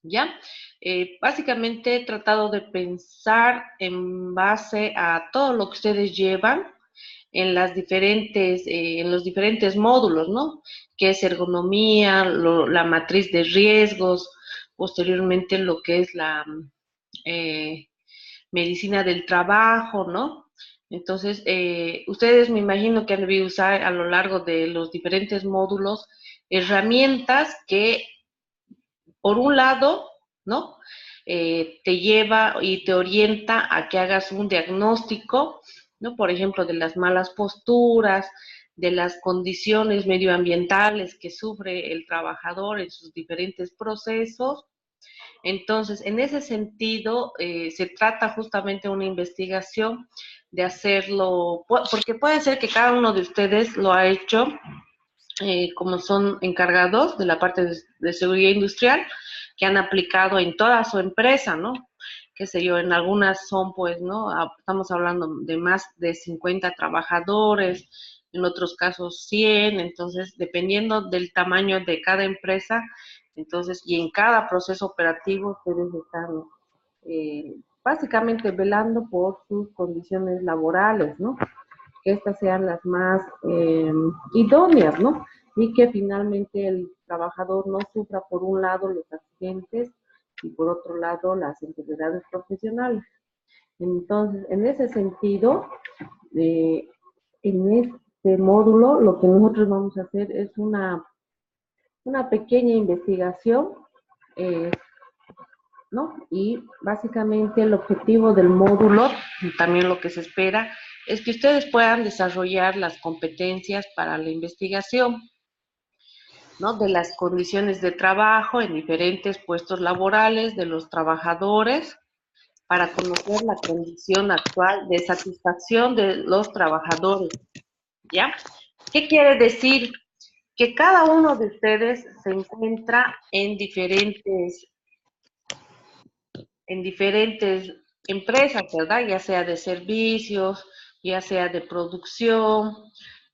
¿ya? Básicamente he tratado de pensar en base a todo lo que ustedes llevan en los diferentes módulos, ¿no? Que es ergonomía, la matriz de riesgos, posteriormente lo que es la eh, medicina del trabajo, ¿no? Entonces, ustedes me imagino que han debido usar a lo largo de los diferentes módulos herramientas que, por un lado, ¿no? Te lleva y te orienta a que hagas un diagnóstico, ¿no? Por ejemplo, de las malas posturas, de las condiciones medioambientales que sufre el trabajador en sus diferentes procesos. Entonces, en ese sentido, se trata justamente de una investigación de hacerlo, porque puede ser que cada uno de ustedes lo ha hecho, como son encargados de la parte de seguridad industrial, que han aplicado en toda su empresa, ¿no? Qué sé yo, en algunas son, pues, ¿no? Estamos hablando de más de 50 trabajadores, en otros casos 100, entonces, dependiendo del tamaño de cada empresa, entonces, y en cada proceso operativo, ustedes están básicamente velando por sus condiciones laborales, ¿no? Que estas sean las más idóneas, ¿no? Y que finalmente el trabajador no sufra por un lado los accidentes y por otro lado las enfermedades profesionales. Entonces, en ese sentido, en este módulo lo que nosotros vamos a hacer es una pequeña investigación, eh, ¿no? Y básicamente el objetivo del módulo, y también lo que se espera, es que ustedes puedan desarrollar las competencias para la investigación, ¿no? De las condiciones de trabajo en diferentes puestos laborales de los trabajadores para conocer la condición actual de satisfacción de los trabajadores, ¿ya? ¿Qué quiere decir? Que cada uno de ustedes se encuentra en diferentes empresas, ¿verdad? Ya sea de servicios, ya sea de producción,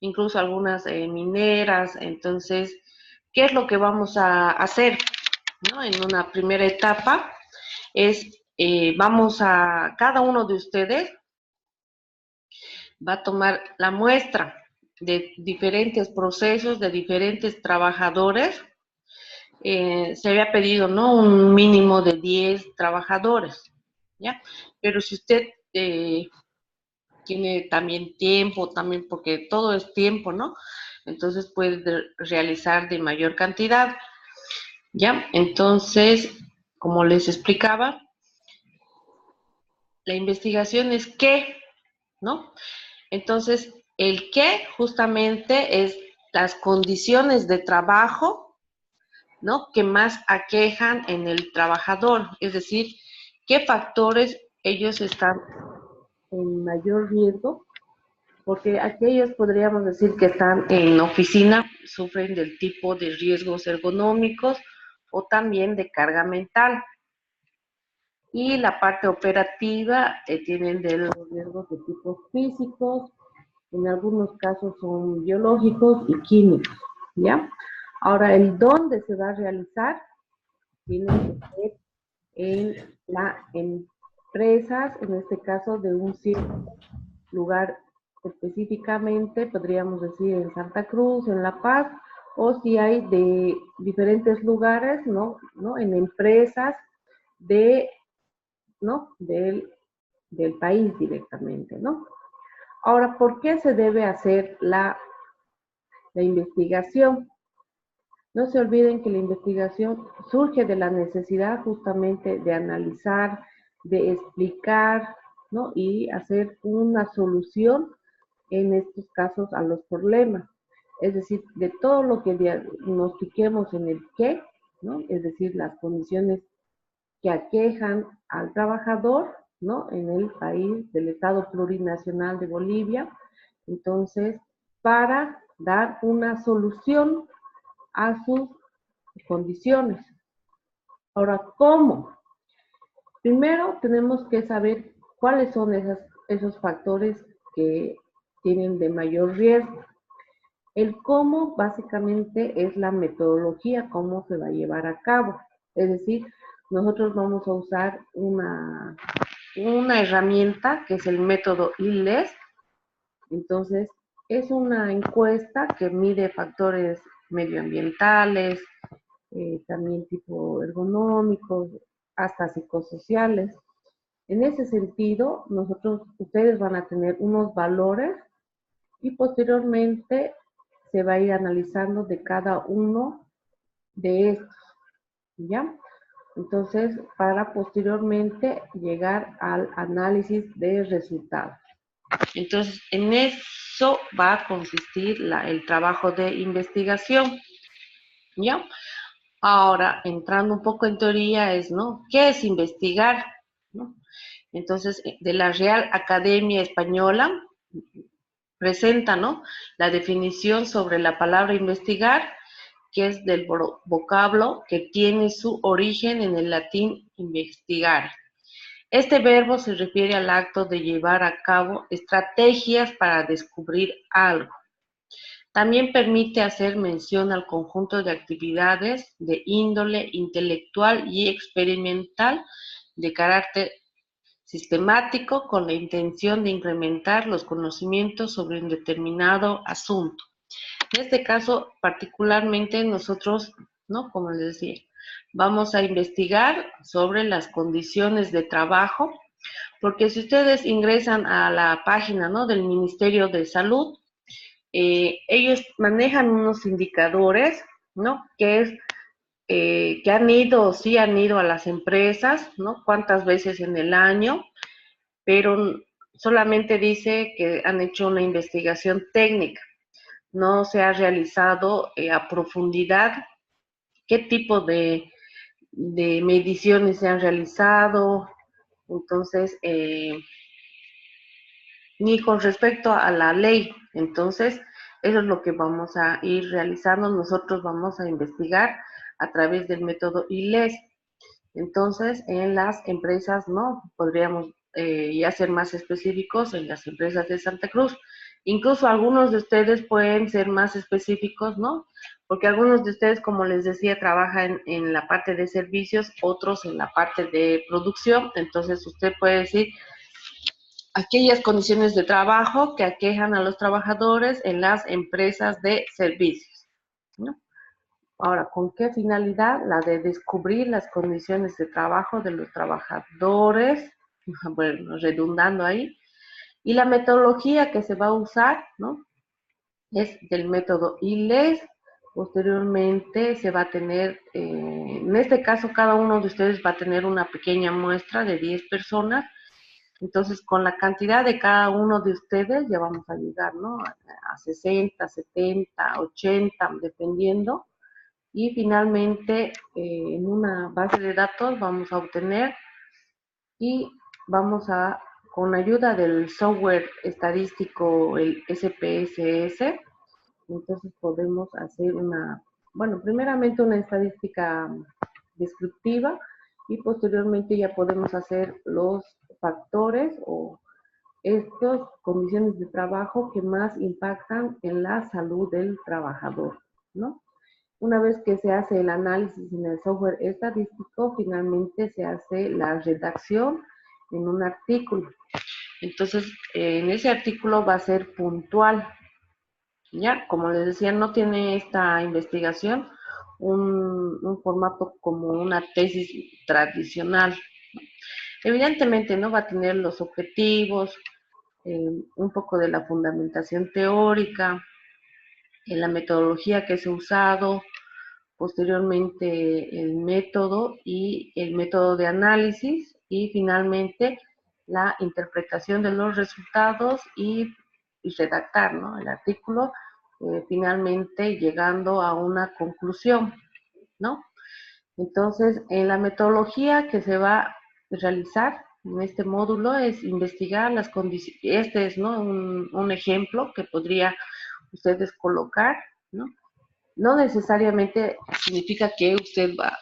incluso algunas mineras. Entonces, ¿qué es lo que vamos a hacer? ¿No? En una primera etapa es, cada uno de ustedes va a tomar la muestra de diferentes procesos, de diferentes trabajadores. Se había pedido, ¿no? Un mínimo de 10 trabajadores, ¿ya? Pero si usted tiene también tiempo, también porque todo es tiempo, ¿no? Entonces puede realizar de mayor cantidad, ¿ya? Entonces, como les explicaba, la investigación es qué, ¿no? Entonces, el qué justamente es las condiciones de trabajo, ¿no? Que más aquejan en el trabajador, es decir, qué factores ellos están en mayor riesgo, porque aquellos podríamos decir que están en oficina sufren del tipo de riesgos ergonómicos o también de carga mental. Y la parte operativa tienen de los riesgos de tipo físicos, en algunos casos son biológicos y químicos, ¿ya? Ahora, el dónde se va a realizar tiene que ser en las empresas, en este caso de un cierto lugar específicamente, podríamos decir en Santa Cruz, en La Paz, o si hay de diferentes lugares, ¿no? En empresas de, ¿no? Del país directamente, ¿no? Ahora, ¿por qué se debe hacer la investigación? No se olviden que la investigación surge de la necesidad justamente de analizar, de explicar, ¿no? Y hacer una solución en estos casos a los problemas. Es decir, de todo lo que diagnostiquemos en el qué, ¿no? Es decir, las condiciones que aquejan al trabajador, ¿no? En el país del Estado Plurinacional de Bolivia. Entonces, para dar una solución a sus condiciones. Ahora, ¿cómo? Primero tenemos que saber cuáles son esos factores que tienen de mayor riesgo. El cómo básicamente es la metodología, cómo se va a llevar a cabo. Es decir, nosotros vamos a usar una herramienta que es el método ILES. Entonces, es una encuesta que mide factores medioambientales, también tipo ergonómicos, hasta psicosociales. En ese sentido, ustedes van a tener unos valores y posteriormente se va a ir analizando de cada uno de estos, ¿ya? Entonces, para posteriormente llegar al análisis de resultados. Entonces, en eso va a consistir el trabajo de investigación, ¿ya? Ahora, entrando un poco en teoría, ¿no? ¿Qué es investigar? ¿No? Entonces, de la Real Academia Española presenta, ¿no?, la definición sobre la palabra investigar, que es del vocablo que tiene su origen en el latín investigar. Este verbo se refiere al acto de llevar a cabo estrategias para descubrir algo. También permite hacer mención al conjunto de actividades de índole intelectual y experimental de carácter sistemático con la intención de incrementar los conocimientos sobre un determinado asunto. En este caso, particularmente nosotros, ¿no?, como les decía, vamos a investigar sobre las condiciones de trabajo, porque si ustedes ingresan a la página, ¿no?, del Ministerio de Salud, ellos manejan unos indicadores, ¿no?, que es que sí han ido a las empresas, ¿no?, cuántas veces en el año, pero solamente dice que han hecho una investigación técnica. No se ha realizado a profundidad qué tipo de mediciones se han realizado. Entonces, ni con respecto a la ley. Entonces, eso es lo que vamos a ir realizando. Nosotros vamos a investigar a través del método ILES. Entonces, en las empresas, ¿no?, podríamos ya ser más específicos en las empresas de Santa Cruz. Incluso algunos de ustedes pueden ser más específicos, ¿no? Porque algunos de ustedes, como les decía, trabajan en la parte de servicios, otros en la parte de producción. Entonces, usted puede decir aquellas condiciones de trabajo que aquejan a los trabajadores en las empresas de servicios, ¿no? Ahora, ¿con qué finalidad? La de descubrir las condiciones de trabajo de los trabajadores, bueno, redundando ahí, y la metodología que se va a usar, ¿no?, es del método ILES. Posteriormente se va a tener, en este caso, cada uno de ustedes va a tener una pequeña muestra de 10 personas. Entonces, con la cantidad de cada uno de ustedes ya vamos a llegar, ¿no?, a 60, 70, 80, dependiendo. Y finalmente, en una base de datos vamos a obtener y vamos a, con ayuda del software estadístico, el SPSS, entonces podemos hacer primeramente una estadística descriptiva y posteriormente ya podemos hacer los factores o estas condiciones de trabajo que más impactan en la salud del trabajador, ¿no? Una vez que se hace el análisis en el software estadístico, finalmente se hace la redacción en un artículo. Entonces, en ese artículo va a ser puntual, ¿ya? Como les decía, no tiene esta investigación un formato como una tesis tradicional. Evidentemente, ¿no?, va a tener los objetivos, un poco de la fundamentación teórica, en la metodología que se ha usado, posteriormente el método y el método de análisis, y finalmente la interpretación de los resultados y redactar, ¿no?, el artículo, finalmente llegando a una conclusión, ¿no? Entonces, en la metodología que se va a realizar en este módulo es investigar las condiciones. Este es, ¿no?, un ejemplo que podría ustedes colocar, ¿no? No necesariamente significa que usted va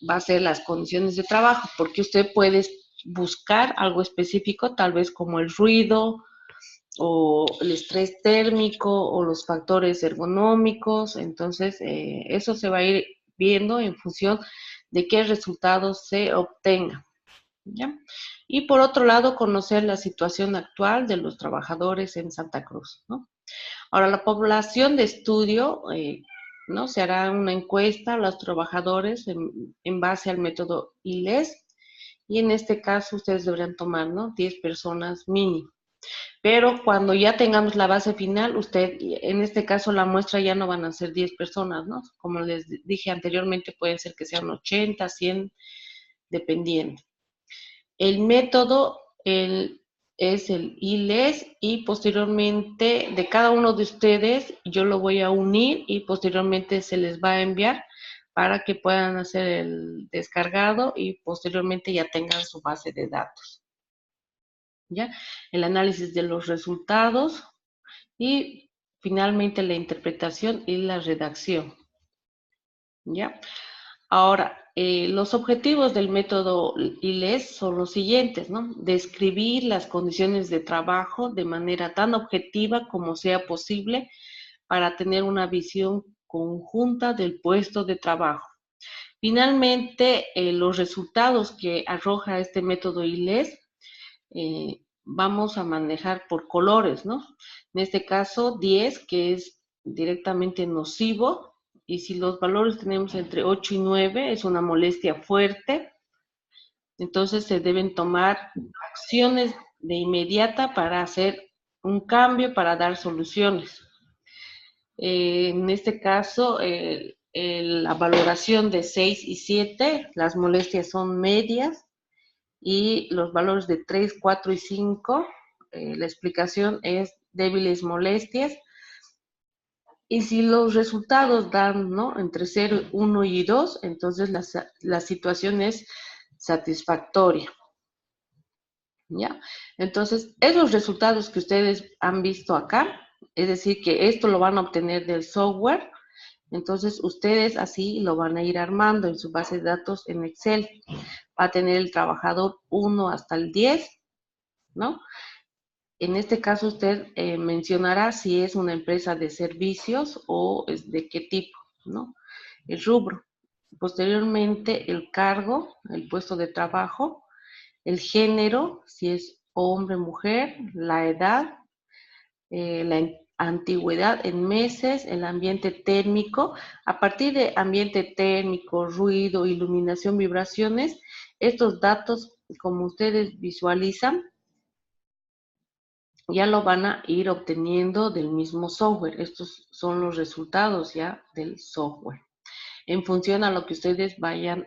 a hacer las condiciones de trabajo, porque usted puede buscar algo específico, tal vez como el ruido o el estrés térmico o los factores ergonómicos. Entonces, eso se va a ir viendo en función de qué resultados se obtengan. ¿Ya? Y por otro lado, conocer la situación actual de los trabajadores en Santa Cruz, ¿no? Ahora, la población de estudio, ¿no? Se hará una encuesta a los trabajadores en base al método ILES, y en este caso ustedes deberían tomar, ¿no? 10 personas mínimo. Pero cuando ya tengamos la base final, usted, en este caso la muestra ya no van a ser 10 personas, ¿no? Como les dije anteriormente, pueden ser que sean 80, 100, dependiendo. El método es el ILES, y posteriormente de cada uno de ustedes yo lo voy a unir y posteriormente se les va a enviar para que puedan hacer el descargado y posteriormente ya tengan su base de datos. ¿Ya? El análisis de los resultados y finalmente la interpretación y la redacción. ¿Ya? Ahora, los objetivos del método ILES son los siguientes, ¿no? Describir las condiciones de trabajo de manera tan objetiva como sea posible para tener una visión conjunta del puesto de trabajo. Finalmente, los resultados que arroja este método ILES vamos a manejar por colores, ¿no? En este caso, 10, que es directamente nocivo, y si los valores tenemos entre 8 y 9, es una molestia fuerte, entonces se deben tomar acciones de inmediata para hacer un cambio, para dar soluciones. En este caso, la valoración de 6 y 7, las molestias son medias, y los valores de 3, 4 y 5, la explicación es débiles molestias. Y si los resultados dan, ¿no?, entre 0, 1 y 2, entonces la situación es satisfactoria. ¿Ya? Entonces, esos resultados que ustedes han visto acá, es decir, que esto lo van a obtener del software, entonces ustedes así lo van a ir armando en su base de datos en Excel. Va a tener el trabajador 1 hasta el 10, ¿no? En este caso usted mencionará si es una empresa de servicios o es de qué tipo, ¿no? El rubro. Posteriormente, el cargo, el puesto de trabajo, el género, si es hombre, mujer, la edad, la antigüedad en meses, el ambiente térmico. A partir de ambiente térmico, ruido, iluminación, vibraciones, estos datos, como ustedes visualizan, ya lo van a ir obteniendo del mismo software. Estos son los resultados ya del software, en función a lo que ustedes vayan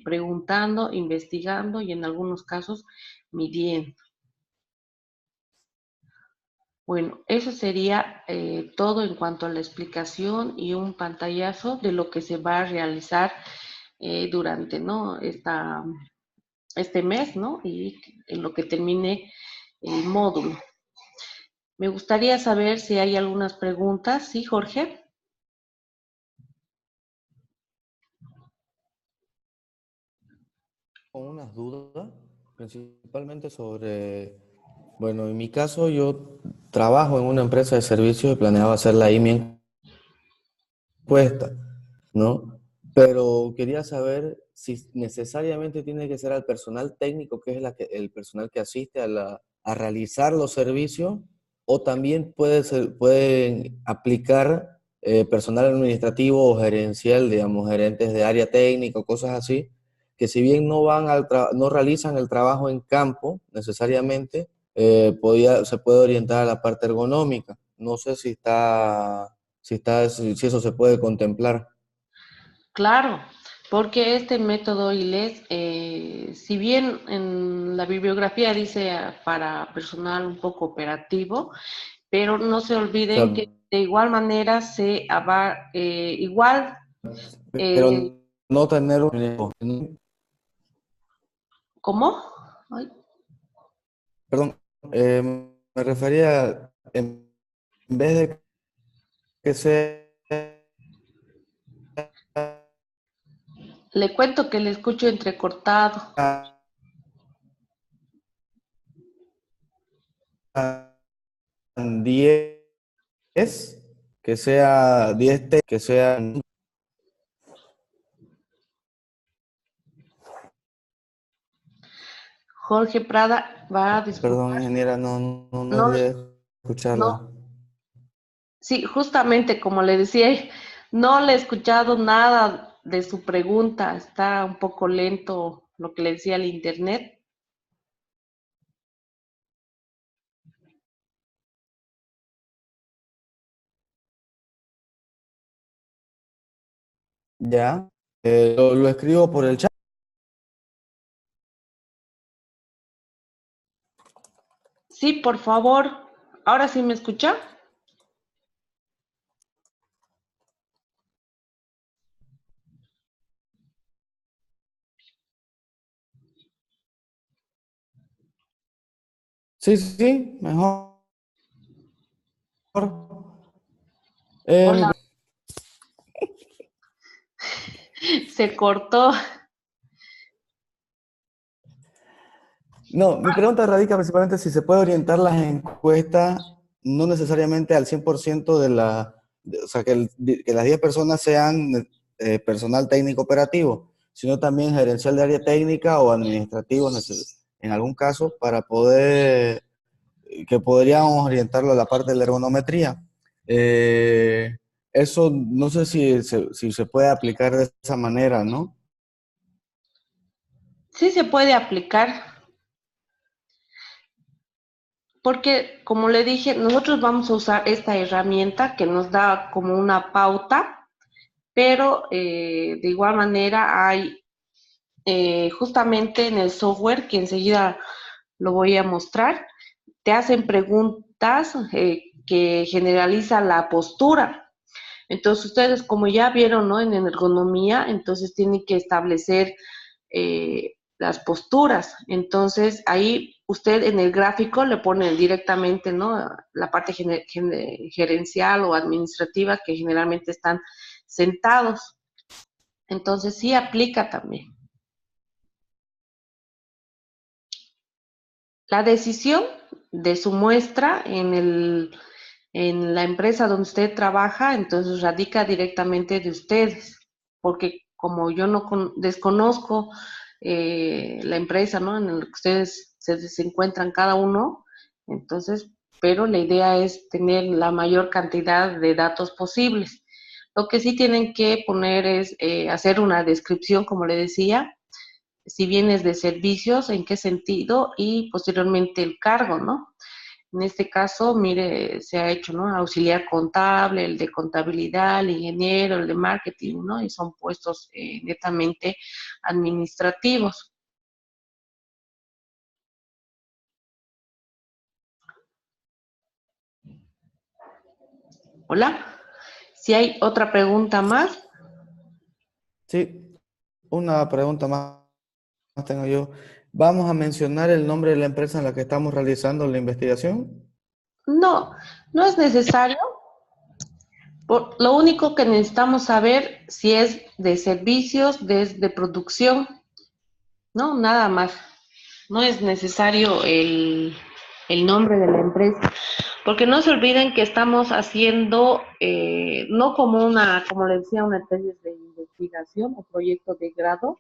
preguntando, investigando y en algunos casos midiendo. Bueno, eso sería todo en cuanto a la explicación y un pantallazo de lo que se va a realizar durante, ¿no?, este mes, ¿no?, y en lo que termine el módulo. Me gustaría saber si hay algunas preguntas. ¿Sí, Jorge? Con unas dudas, principalmente sobre, bueno, en mi caso yo trabajo en una empresa de servicios y planeaba hacerla ahí mi encuesta, ¿no? Pero quería saber si necesariamente tiene que ser al personal técnico, que es el personal que asiste a realizar los servicios, o también pueden aplicar personal administrativo o gerencial, digamos, gerentes de área técnica o cosas así, que si bien no realizan el trabajo en campo necesariamente, se puede orientar a la parte ergonómica. No sé si eso se puede contemplar. Claro, porque este método ILES, si bien en la bibliografía dice para personal un poco operativo, pero no se O sea, olviden que de igual manera igual, eh, pero no tener un... ¿cómo? Ay, Perdón, me refería, en vez de que sea le cuento que le escucho entrecortado. 10, que sea 10, que sea Jorge Prada va a Perdón, disculpar. ingeniera, no No, llegué a escucharla. no, sí, justamente como le decía, no le he escuchado nada de su pregunta. Está un poco lento lo que le decía el internet. Ya, lo escribo por el chat. Sí, por favor. ¿Ahora sí me escucha? Sí, sí, sí, mejor. Mi Hola, se cortó. No, mi pregunta radica principalmente si se puede orientar las encuestas no necesariamente al 100% o sea, que las 10 personas sean personal técnico operativo, sino también gerencial de área técnica o administrativo en algún caso para poder, que podríamos orientarlo a la parte de la ergonometría. Eh, Eso no sé si se puede aplicar de esa manera, ¿no? Sí se puede aplicar, porque como le dije, nosotros vamos a usar esta herramienta que nos da como una pauta, pero de igual manera hay justamente en el software, que enseguida lo voy a mostrar, te hacen preguntas que generalizan la postura. Entonces ustedes como ya vieron, ¿no? En ergonomía, entonces tienen que establecer las posturas. Entonces ahí usted en el gráfico le pone directamente, ¿no? La parte gerencial o administrativa que generalmente están sentados. Entonces sí aplica también. La decisión de su muestra en la empresa donde usted trabaja, entonces radica directamente de ustedes, porque como yo no desconozco la empresa, ¿no? En la que ustedes se encuentran cada uno, entonces, pero la idea es tener la mayor cantidad de datos posibles. Lo que sí tienen que poner es hacer una descripción, como le decía, si vienes de servicios, en qué sentido y posteriormente el cargo, ¿no? En este caso, mire, se ha hecho, ¿no? Auxiliar contable, el de contabilidad, el ingeniero, el de marketing, ¿no? Y son puestos netamente administrativos. Hola, si hay otra pregunta más. Sí, una pregunta más tengo yo. ¿Vamos a mencionar el nombre de la empresa en la que estamos realizando la investigación? No, no es necesario. Lo único que necesitamos saber si es de servicios, de producción, ¿no? Nada más. No es necesario el nombre de la empresa, porque no se olviden que estamos haciendo, no como una, como le decía, una tesis de investigación o proyecto de grado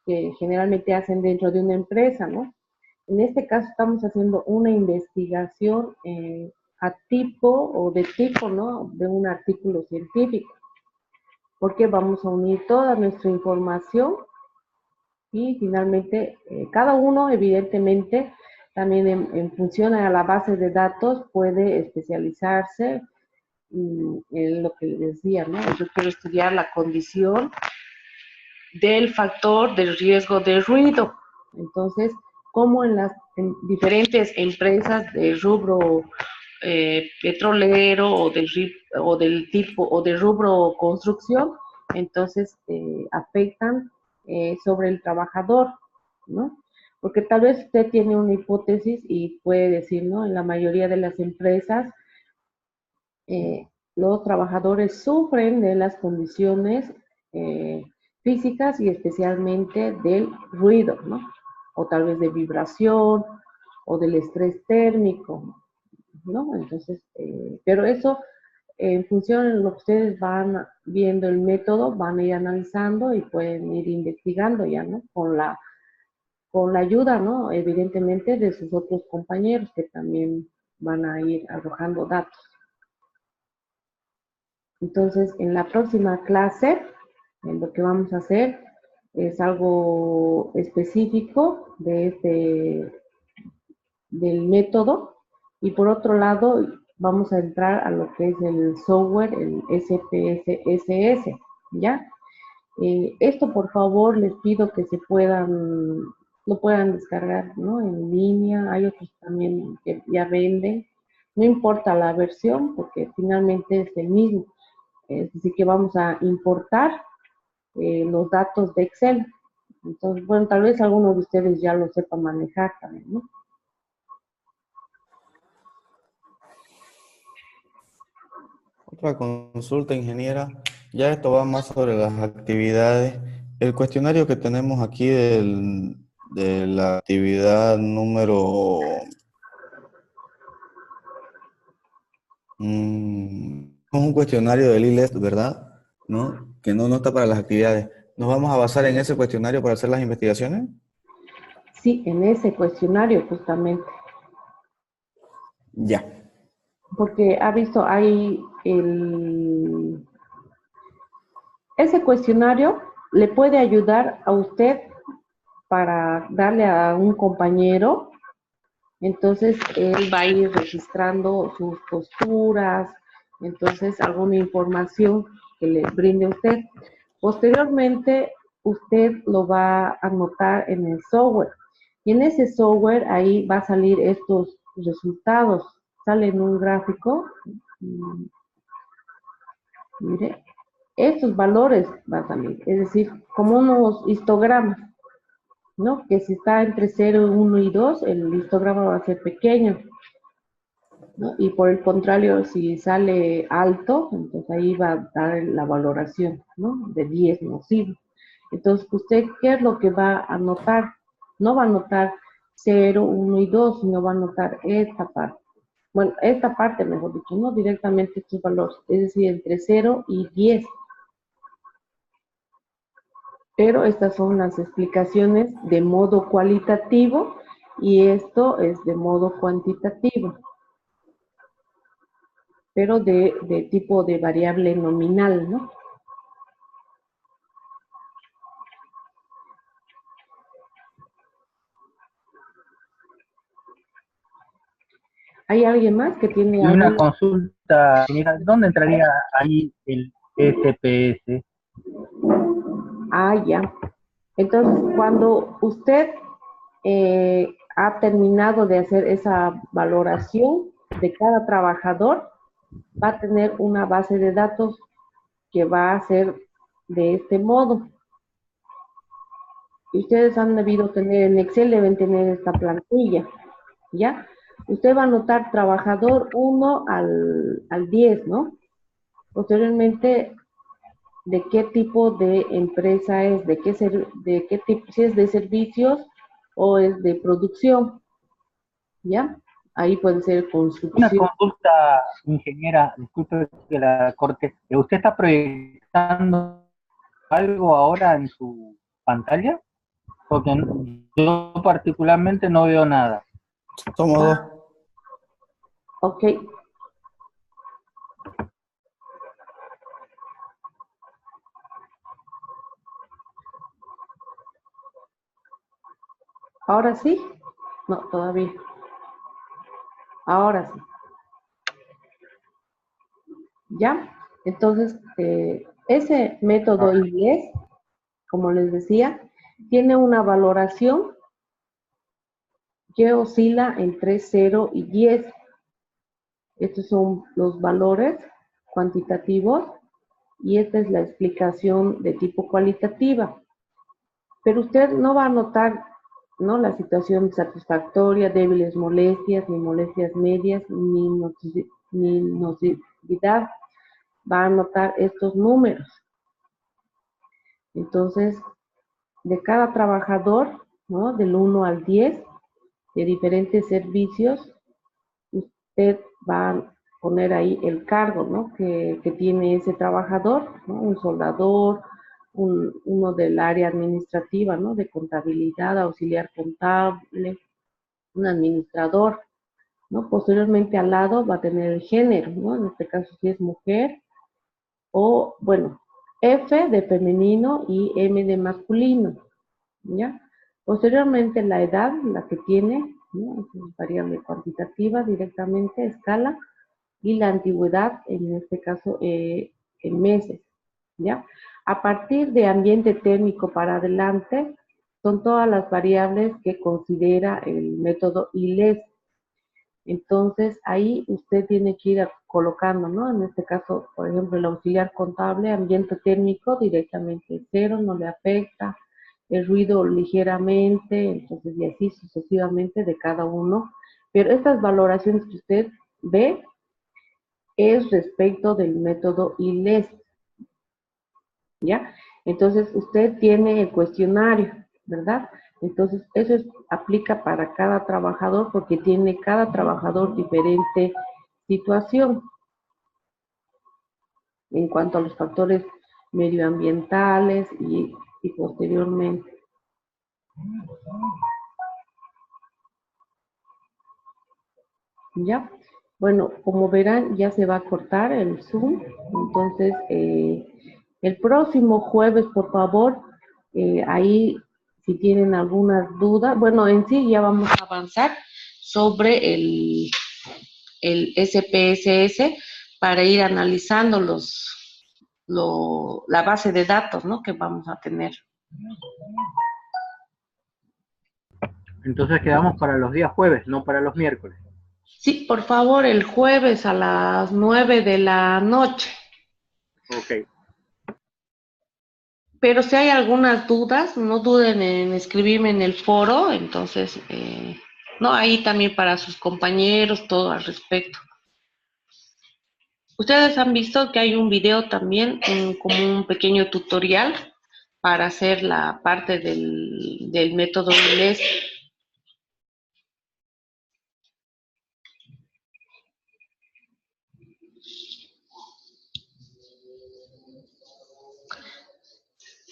que generalmente hacen dentro de una empresa, ¿no? En este caso estamos haciendo una investigación a tipo o de tipo, ¿no? De un artículo científico, porque vamos a unir toda nuestra información y finalmente cada uno evidentemente también en función a la base de datos puede especializarse en lo que les decía, ¿no? Yo quiero estudiar la condición del factor del riesgo de ruido. Entonces, como en diferentes empresas de rubro petrolero o del tipo o de rubro construcción, entonces afectan sobre el trabajador, ¿no? Porque tal vez usted tiene una hipótesis y puede decir, ¿no? En la mayoría de las empresas, los trabajadores sufren de las condiciones eh, físicas y especialmente del ruido, ¿no? O tal vez de vibración o del estrés térmico, ¿no? Entonces, pero eso en función de lo que ustedes van viendo el método, van a ir analizando y pueden ir investigando ya, ¿no? con la ayuda, ¿no? Evidentemente de sus otros compañeros que también van a ir arrojando datos. Entonces, en la próxima clase, lo que vamos a hacer es algo específico del método, y por otro lado vamos a entrar a lo que es el software, el SPSS, ¿ya? Esto por favor les pido que lo puedan descargar, ¿no? En línea, hay otros también que ya venden, no importa la versión porque finalmente es el mismo, es decir que vamos a importar los datos de Excel. Entonces, bueno, tal vez algunos de ustedes ya lo sepan manejar también, ¿no? Otra consulta, ingeniera. Ya esto va más sobre las actividades. El cuestionario que tenemos aquí de la actividad número... es un cuestionario del ILES, ¿verdad? ¿No? Que no está para las actividades. ¿Nos vamos a basar en ese cuestionario para hacer las investigaciones? Sí, en ese cuestionario justamente. Ya. Porque ha visto, ese cuestionario le puede ayudar a usted para darle a un compañero, entonces él va a ir registrando sus posturas, entonces alguna información que le brinde a usted. Posteriormente, usted lo va a anotar en el software, y en ese software ahí va a salir estos resultados, sale en un gráfico, mire, estos valores van a salir, es decir, como unos histogramas, ¿no? Que si está entre 0, 1 y 2, el histograma va a ser pequeño, ¿no? Y por el contrario, si sale alto, entonces ahí va a dar la valoración, ¿no? De 10 nocivo. Entonces, ¿usted qué es lo que va a anotar? No va a anotar 0, 1 y 2, sino va a anotar esta parte. Bueno, esta parte, mejor dicho, no directamente estos valores, es decir, entre 0 y 10. Pero estas son las explicaciones de modo cualitativo y esto es de modo cuantitativo, pero de tipo de variable nominal, ¿no? ¿Hay alguien más que tiene Y una alguna? consulta, mira, ¿dónde entraría ahí el SPS? Ah, ya. Entonces, cuando usted ha terminado de hacer esa valoración de cada trabajador, va a tener una base de datos que va a ser de este modo. Ustedes han debido tener en Excel, deben tener esta plantilla, ¿ya? Usted va a anotar trabajador 1 al 10, ¿no? Posteriormente, de qué tipo de empresa es, de qué tipo, si es de servicios o es de producción, ¿ya? Ahí puede ser Una construcción. consulta, ingeniera, disculpe que la corte. ¿Usted está proyectando algo ahora en su pantalla? Porque yo particularmente no veo nada. Somos dos. Ok. ¿Ahora sí? No, todavía. Ahora sí. ¿Ya? Entonces, ese método inglés, como les decía, tiene una valoración que oscila entre 0 y 10. Estos son los valores cuantitativos y esta es la explicación de tipo cualitativa. Pero usted no va a notar, ¿no?, la situación satisfactoria, débiles molestias, ni molestias medias, ni nocividad. Va a notar estos números. Entonces, de cada trabajador, ¿no?, del 1 al 10, de diferentes servicios, usted va a poner ahí el cargo, ¿no?, que tiene ese trabajador, ¿no? Un soldador, uno del área administrativa, ¿no? De contabilidad, auxiliar contable, un administrador, ¿no? Posteriormente al lado va a tener el género, ¿no? En este caso si es mujer, o bueno, F de femenino y M de masculino, ¿ya? Posteriormente la edad, la que tiene, ¿no? Es variable cuantitativa directamente, escala, y la antigüedad, en este caso, en meses, ¿ya? A partir de ambiente térmico para adelante, son todas las variables que considera el método ILES. Entonces, ahí usted tiene que ir colocando, ¿no? En este caso, por ejemplo, el auxiliar contable, ambiente térmico, directamente cero, no le afecta, el ruido ligeramente, entonces, y así sucesivamente de cada uno. Pero estas valoraciones que usted ve es respecto del método ILES, ¿ya? Entonces, usted tiene el cuestionario, ¿verdad? Entonces, aplica para cada trabajador porque tiene cada trabajador diferente situación en cuanto a los factores medioambientales y posteriormente. ¿Ya? Bueno, como verán, ya se va a cortar el Zoom, entonces el próximo jueves, por favor, ahí si tienen algunas dudas, bueno, en sí ya vamos a avanzar sobre el SPSS para ir analizando la base de datos, ¿no? Que vamos a tener. Entonces quedamos para los días jueves, no para los miércoles. Sí, por favor, el jueves a las 9 de la noche. Ok. Pero si hay algunas dudas, no duden en escribirme en el foro, entonces, no, ahí también para sus compañeros, todo al respecto. Ustedes han visto que hay un video también, como un pequeño tutorial para hacer la parte del método inglés.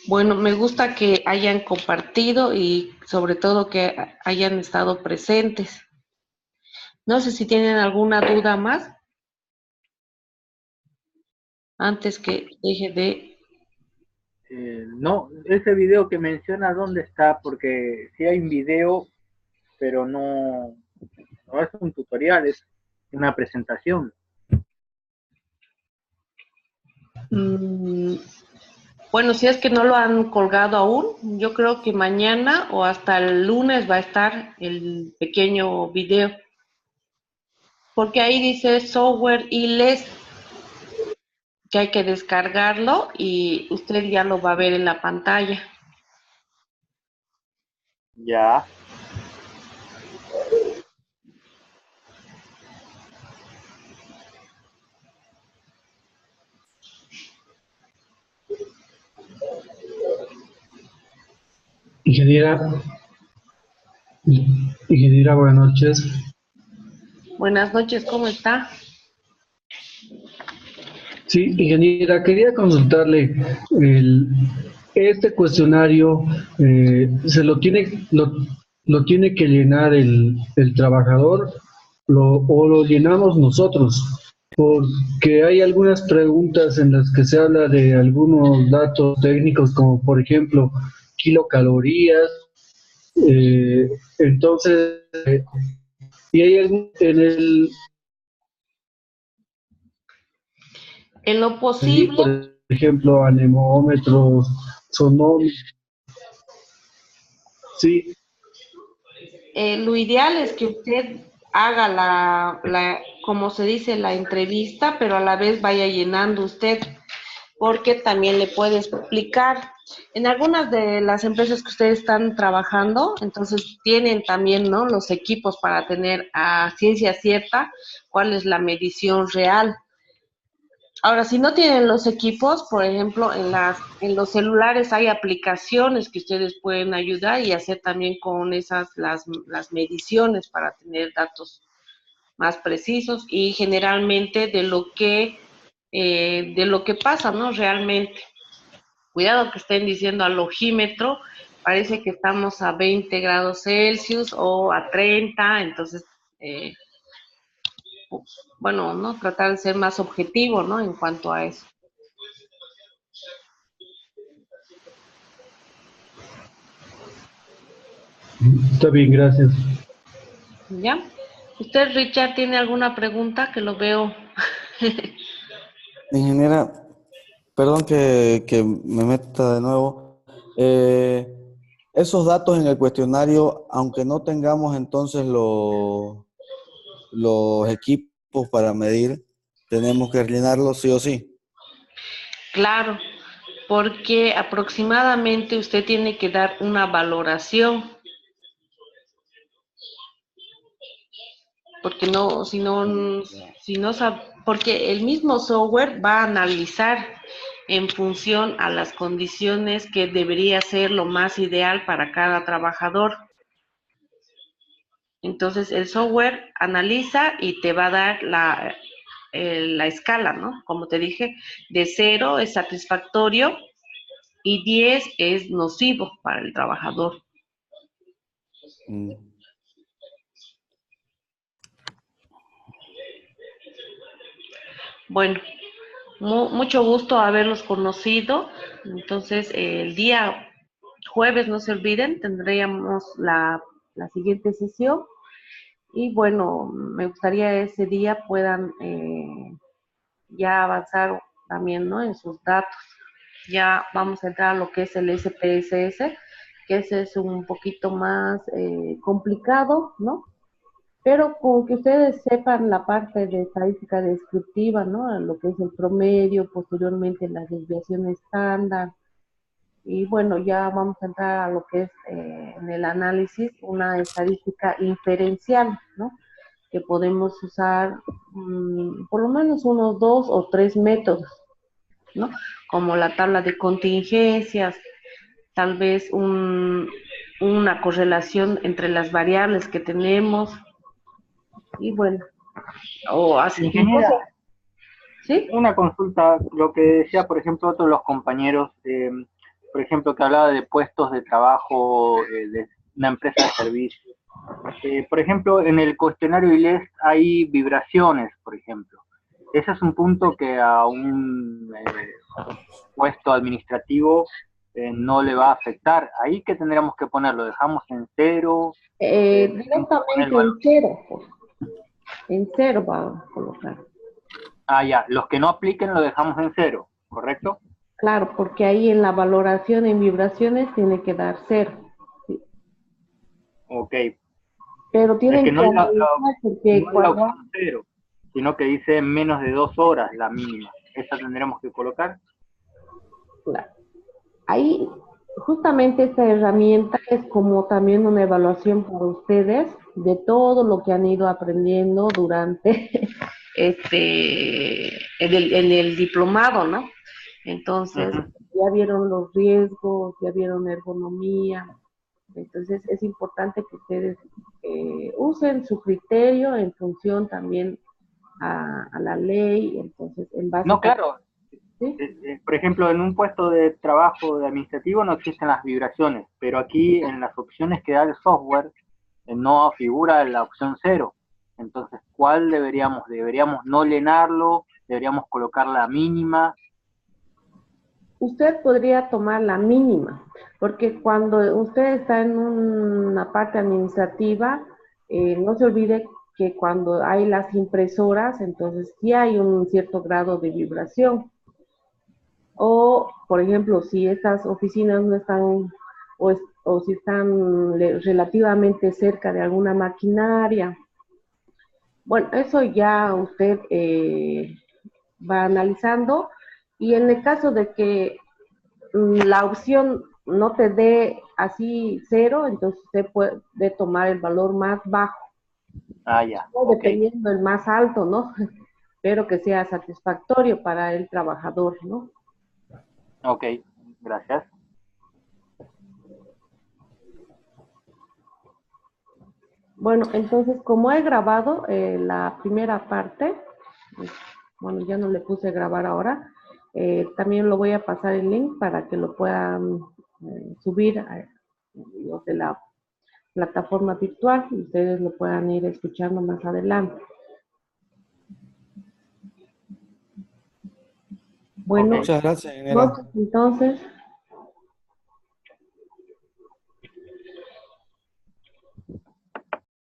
Bueno, me gusta que hayan compartido y sobre todo que hayan estado presentes. No sé si tienen alguna duda más antes que deje de... No, ese video que menciona, ¿dónde está? Porque sí hay un video, pero no es un tutorial, es una presentación. Bueno, si es que no lo han colgado aún, yo creo que mañana o hasta el lunes va a estar el pequeño video. Porque ahí dice software ILES, que hay que descargarlo y usted ya lo va a ver en la pantalla. Ya. Ingeniera, ingeniera, buenas noches. Buenas noches, ¿cómo está? Sí, ingeniera, quería consultarle, este cuestionario se lo tiene que llenar el trabajador o lo llenamos nosotros, porque hay algunas preguntas en las que se habla de algunos datos técnicos, como por ejemplo kilocalorías, entonces, y hay algún, En lo posible, por ejemplo, anemómetros, sonómetros, sí, lo ideal es que usted haga como se dice, la entrevista, pero a la vez vaya llenando usted, porque también le puede explicar. En algunas de las empresas que ustedes están trabajando, entonces tienen también, ¿no?, los equipos para tener a ciencia cierta cuál es la medición real. Ahora, si no tienen los equipos, por ejemplo, en los celulares hay aplicaciones que ustedes pueden ayudar y hacer también con esas las mediciones para tener datos más precisos y generalmente de lo que pasa, ¿no? Realmente. Cuidado que estén diciendo al ojímetro, parece que estamos a 20 grados Celsius o a 30, entonces, bueno, ¿no? Tratar de ser más objetivo, ¿no? En cuanto a eso. Está bien, gracias. ¿Ya? ¿Usted, Richard, tiene alguna pregunta? Que lo veo. Ingeniera, perdón que me meta de nuevo. Esos datos en el cuestionario, aunque no tengamos entonces los equipos para medir, tenemos que rellenarlos sí o sí. Claro, porque aproximadamente usted tiene que dar una valoración, porque no, porque el mismo software va a analizar en función a las condiciones que debería ser lo más ideal para cada trabajador. Entonces el software analiza y te va a dar la escala, ¿no? Como te dije, de 0 es satisfactorio y 10 es nocivo para el trabajador. Mm. Bueno, mucho gusto haberlos conocido. Entonces, el día jueves, no se olviden, tendríamos la siguiente sesión. Y bueno, me gustaría ese día puedan ya avanzar también, ¿no? En sus datos. Ya vamos a entrar a lo que es el SPSS, que ese es un poquito más complicado, ¿no? Pero con que ustedes sepan la parte de estadística descriptiva, ¿no? Lo que es el promedio, posteriormente la desviación estándar, y bueno, ya vamos a entrar a lo que es en el análisis una estadística inferencial, ¿no? Que podemos usar por lo menos unos 2 o 3 métodos, ¿no? Como la tabla de contingencias, tal vez una correlación entre las variables que tenemos, y bueno, o así, Ingeniera, ¿sí? una consulta, lo que decía, por ejemplo, otros de los compañeros, por ejemplo, que hablaba de puestos de trabajo de una empresa de servicios. Por ejemplo, en el cuestionario ILES hay vibraciones, por ejemplo. Ese es un punto que a un puesto administrativo no le va a afectar. Ahí que tendríamos que poner, lo dejamos en 0. Directamente en 0, pues. En 0 va a colocar. Ah, ya, los que no apliquen lo dejamos en 0, ¿correcto? Claro, porque ahí en la valoración en vibraciones tiene que dar 0. Sí. Ok. Pero tienen que no que es analizar porque no es la cuando... opción 0, sino que dice menos de 2 horas la mínima. ¿Esa tendremos que colocar? Claro. Ahí, justamente esta herramienta es como también una evaluación para ustedes de todo lo que han ido aprendiendo durante en el diplomado, ¿no? Entonces, ya vieron los riesgos, ya vieron ergonomía. Entonces, es importante que ustedes usen su criterio en función también a la ley. Entonces, en base No, a... claro. ¿Sí? Por ejemplo, en un puesto de trabajo de administrativo no existen las vibraciones, pero aquí en las opciones que da el software no figura la opción 0. Entonces, ¿cuál deberíamos? ¿Deberíamos no llenarlo? ¿Deberíamos colocar la mínima? Usted podría tomar la mínima, porque cuando usted está en una parte administrativa, no se olvide que cuando hay las impresoras, entonces sí hay un cierto grado de vibración. O, por ejemplo, si estas oficinas no están, o si están relativamente cerca de alguna maquinaria. Bueno, eso ya usted va analizando, y en el caso de que la opción no te dé así 0, entonces usted puede tomar el valor más bajo, Ah, ya, o ok. dependiendo el más alto, ¿no? Pero que sea satisfactorio para el trabajador, ¿no? Ok, gracias. Bueno, entonces, como he grabado la primera parte, bueno, ya no le puse grabar ahora, También lo voy a pasar el link para que lo puedan subir a los de la plataforma virtual y ustedes lo puedan ir escuchando más adelante. Bueno, Muchas gracias, ingeniera. entonces